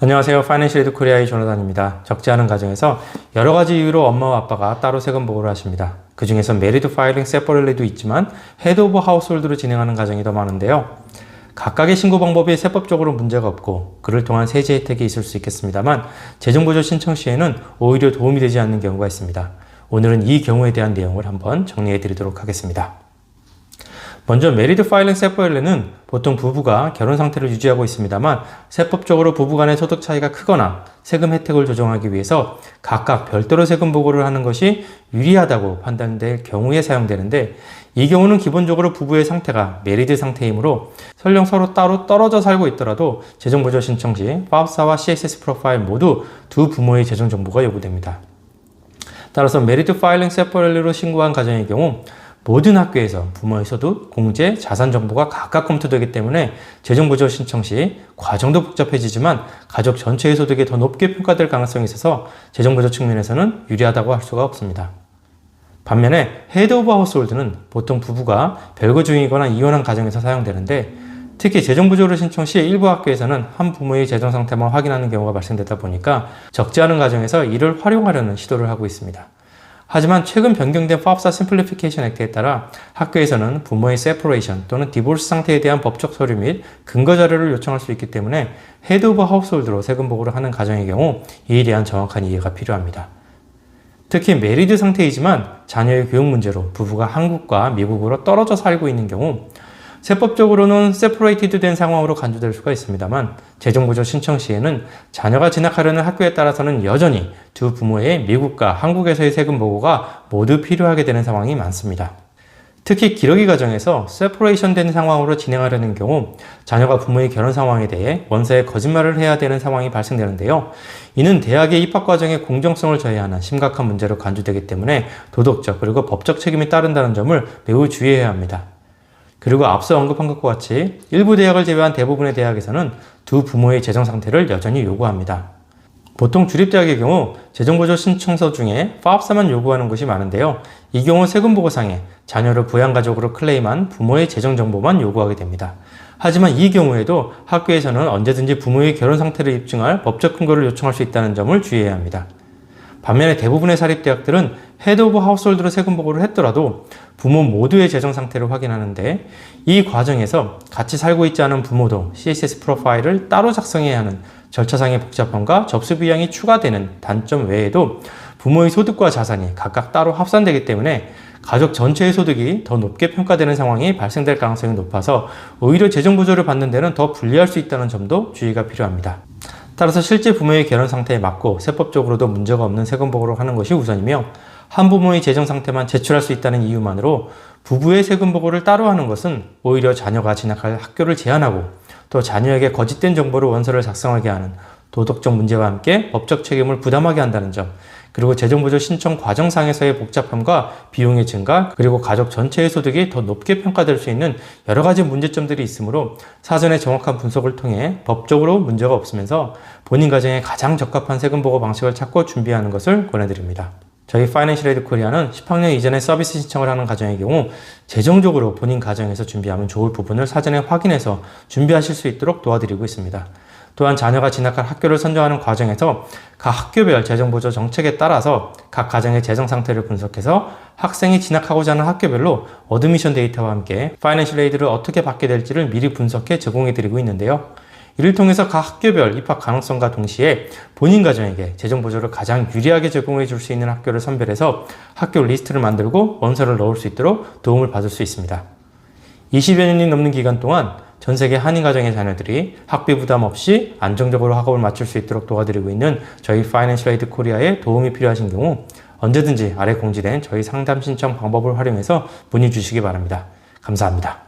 안녕하세요. 파이낸셜 에드 코리아의 조나단입니다. 적지 않은 가정에서 여러 가지 이유로 엄마와 아빠가 따로 세금 보고를 하십니다. 그 중에서 메리드 파일링 세퍼럴리도 있지만 헤드 오브 하우스홀드로 진행하는 가정이 더 많은데요. 각각의 신고 방법이 세법적으로 문제가 없고 그를 통한 세제 혜택이 있을 수 있겠습니다만 재정보조 신청 시에는 오히려 도움이 되지 않는 경우가 있습니다. 오늘은 이 경우에 대한 내용을 한번 정리해 드리도록 하겠습니다. 먼저 메리드 파일링 세퍼럴리는 보통 부부가 결혼 상태를 유지하고 있습니다만 세법적으로 부부 간의 소득 차이가 크거나 세금 혜택을 조정하기 위해서 각각 별도로 세금 보고를 하는 것이 유리하다고 판단될 경우에 사용되는데, 이 경우는 기본적으로 부부의 상태가 메리드 상태이므로 설령 서로 따로 떨어져 살고 있더라도 재정보조 신청 시 파업사와 CSS 프로파일 모두 두 부모의 재정 정보가 요구됩니다. 따라서 메리드 파일링 세퍼럴리로 신고한 가정의 경우 모든 학교에서 부모의 소득, 공제, 자산 정보가 각각 검토되기 때문에 재정보조 신청 시 과정도 복잡해지지만 가족 전체의 소득이 더 높게 평가될 가능성이 있어서 재정보조 측면에서는 유리하다고 할 수가 없습니다. 반면에 헤드 오브 하우스홀드는 보통 부부가 별거 중이거나 이혼한 가정에서 사용되는데, 특히 재정보조를 신청 시 일부 학교에서는 한 부모의 재정 상태만 확인하는 경우가 발생되다 보니까 적지 않은 가정에서 이를 활용하려는 시도를 하고 있습니다. 하지만 최근 변경된 파업사 심플리피케이션 액트에 따라 학교에서는 부모의 세퍼레이션 또는 디보스 상태에 대한 법적 서류 및 근거 자료를 요청할 수 있기 때문에 헤드 오브 하우스홀드로 세금 보고를 하는 가정의 경우 이에 대한 정확한 이해가 필요합니다. 특히 메리드 상태이지만 자녀의 교육 문제로 부부가 한국과 미국으로 떨어져 살고 있는 경우 세법적으로는 세퍼레이티드 된 상황으로 간주될 수가 있습니다만 재정보조 신청 시에는 자녀가 진학하려는 학교에 따라서는 여전히 두 부모의 미국과 한국에서의 세금 보고가 모두 필요하게 되는 상황이 많습니다. 특히 기러기 가정에서 세퍼레이션 된 상황으로 진행하려는 경우 자녀가 부모의 결혼 상황에 대해 원서에 거짓말을 해야 되는 상황이 발생되는데요. 이는 대학의 입학 과정의 공정성을 저해하는 심각한 문제로 간주되기 때문에 도덕적 그리고 법적 책임이 따른다는 점을 매우 주의해야 합니다. 그리고 앞서 언급한 것과 같이 일부 대학을 제외한 대부분의 대학에서는 두 부모의 재정 상태를 여전히 요구합니다. 보통 주립대학의 경우 재정보조 신청서 중에 파업사만 요구하는 곳이 많은데요. 이 경우 세금보고상에 자녀를 부양가족으로 클레임한 부모의 재정 정보만 요구하게 됩니다. 하지만 이 경우에도 학교에서는 언제든지 부모의 결혼 상태를 입증할 법적 근거를 요청할 수 있다는 점을 주의해야 합니다. 반면에 대부분의 사립대학들은 헤드 오브 하우스홀드로 세금 보고를 했더라도 부모 모두의 재정 상태를 확인하는데, 이 과정에서 같이 살고 있지 않은 부모도 CSS 프로파일을 따로 작성해야 하는 절차상의 복잡함과 접수 비용이 추가되는 단점 외에도 부모의 소득과 자산이 각각 따로 합산되기 때문에 가족 전체의 소득이 더 높게 평가되는 상황이 발생될 가능성이 높아서 오히려 재정 보조를 받는 데는 더 불리할 수 있다는 점도 주의가 필요합니다. 따라서 실제 부모의 결혼 상태에 맞고 세법적으로도 문제가 없는 세금 보고를 하는 것이 우선이며, 한 부모의 재정 상태만 제출할 수 있다는 이유만으로 부부의 세금 보고를 따로 하는 것은 오히려 자녀가 진학할 학교를 제한하고 또 자녀에게 거짓된 정보로 원서를 작성하게 하는 도덕적 문제와 함께 법적 책임을 부담하게 한다는 점, 그리고 재정보조 신청 과정상에서의 복잡함과 비용의 증가, 그리고 가족 전체의 소득이 더 높게 평가될 수 있는 여러 가지 문제점들이 있으므로 사전에 정확한 분석을 통해 법적으로 문제가 없으면서 본인 가정에 가장 적합한 세금 보고 방식을 찾고 준비하는 것을 권해드립니다. 저희 파이낸셜 에드 코리아는 10학년 이전에 서비스 신청을 하는 가정의 경우 재정적으로 본인 가정에서 준비하면 좋을 부분을 사전에 확인해서 준비하실 수 있도록 도와드리고 있습니다. 또한 자녀가 진학할 학교를 선정하는 과정에서 각 학교별 재정보조 정책에 따라서 각 가정의 재정 상태를 분석해서 학생이 진학하고자 하는 학교별로 어드미션 데이터와 함께 파이낸셜 에이드를 어떻게 받게 될지를 미리 분석해 제공해드리고 있는데요. 이를 통해서 각 학교별 입학 가능성과 동시에 본인 가정에게 재정 보조를 가장 유리하게 제공해 줄 수 있는 학교를 선별해서 학교 리스트를 만들고 원서를 넣을 수 있도록 도움을 받을 수 있습니다. 20여 년이 넘는 기간 동안 전 세계 한인 가정의 자녀들이 학비 부담 없이 안정적으로 학업을 마칠 수 있도록 도와드리고 있는 저희 파이낸셜 에이드 코리아에 도움이 필요하신 경우 언제든지 아래 공지된 저희 상담 신청 방법을 활용해서 문의 주시기 바랍니다. 감사합니다.